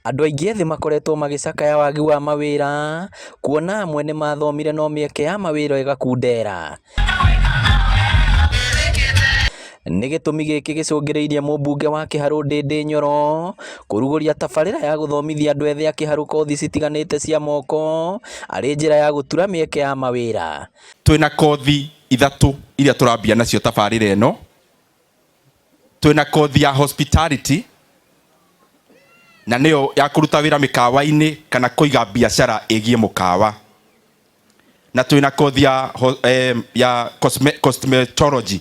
Andũ aingĩ thĩ makoretwo magĩcakaya wagi wa mawĩra, kuona amwe nĩ mathomire no mĩeke ya mawĩra ĩgakundera. Nĩ gĩtũmi gĩkĩ gĩcũngĩrĩirie mũmbunge wa Kĩharũ Ndĩndĩ Nyoro kũrugũria tabarĩra ya gũthomithia andũ ethĩ a Kĩharũ kothi citiganĩte cia moko arĩ njĩra ya gũtura mĩeke ya mawĩra. Twĩna kothi ithatũ iria tũrambia nacio tabarĩra ĩno. Twĩna kothi ya hospitality, na nĩyo ya kũruta wĩra mĩkawa-inĩ kana kũiga biacara ĩgiĩ mũkawa. Na twĩna kothi ya cosmetology.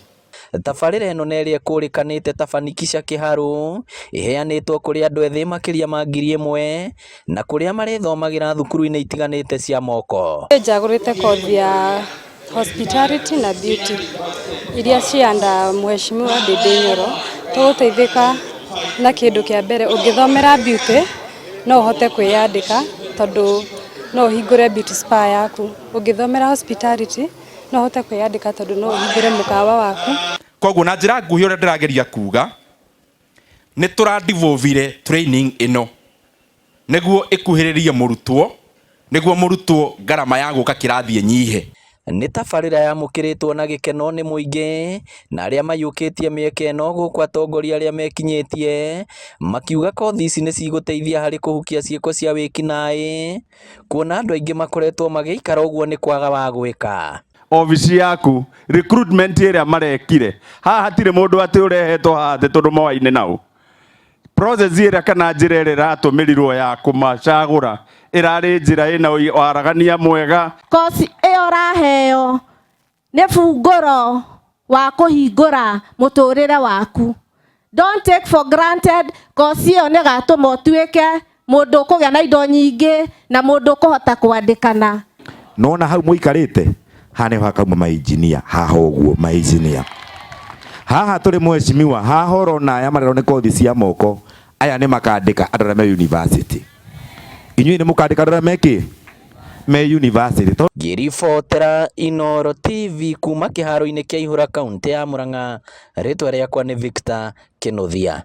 Tabarĩra ĩno nĩ ĩrĩa ĩkũrĩkanĩte ta Fanikisha Kĩharũ, ĩheanĩtwo kũrĩ andũ ethĩ makĩria ma 1000 na kũrĩa marĩthomagĩra thukuru-inĩ itiganĩte cia moko. Njagũrĩte kothi ya hospitality na beauty iria cianda Mheshimiwa Ndĩndĩ Nyoro. Tũgũteithĩka na kĩndũ kĩa mbere, ũngĩthomera beauty no ũhote kwĩyandĩka tondũ no ũhingũre beauty spa yaku. Ũngĩthomera hospitality no ũhote kwĩyandĩka tondũ no ũhingũre mũkawa waku. Koguo na njĩra nguhĩ ũrĩa ndĩrageria kuga nĩ tũra-devolve training ĩno nĩguo ĩkuhĩrĩrie mũrutwo, nĩguo mũrutwo ngarama ya gũka kĩrathi ĩnyihe. Nĩ tabarĩra yamũkĩrĩtwo na gĩkeno nĩ mũingĩ, na arĩa maiyũkĩtie mĩeke ĩno gũkũ atongoria arĩa mekinyĩtie makiuga kothi ici nĩ cigũteithia harĩ kũhukia ciĩko cia wĩkinaĩ, kuona andũ aingĩ makoretwo magĩikara ũguo nĩ kwaga wa gwĩka. Obici yaku recruitment ĩrĩa marekire haha hatirĩ mũndũ atĩ ũrehetwo haha atĩ tondũ moaine nao. Process ĩrĩa kana njĩra ĩrĩa ĩratũmĩrirwo ya kũmacagũra ĩrarĩ njĩra ĩna waragania mwega. Kosi ĩyo ũraheo nĩ bungũro wa kũhingũra mũtũrĩre waku. Don't take for granted. Kosi ĩyo nĩ gatũma ũtuĩke mũndũ kũgĩa na indo nyingĩ na mũndũ kũhota kwandĩkana. Nona hau mũikarĩte haha nĩho hakauma mainjinia, haha ũguo mainjinia. Haha tũrĩ Mheshimiwa, haha ũrona aya marerwo nĩ kothi cia moko, aya nĩ makandĩka andũ arĩa me university. Inyuĩ nĩ mũkandĩka andũ arĩa mekĩ me university. Ngĩribotera Inooro TV kuma kĩharo-inĩ kĩa Ihũra kaunti ya Murang'a, rĩtwa rĩakwa nĩ Victor Kĩnuthia.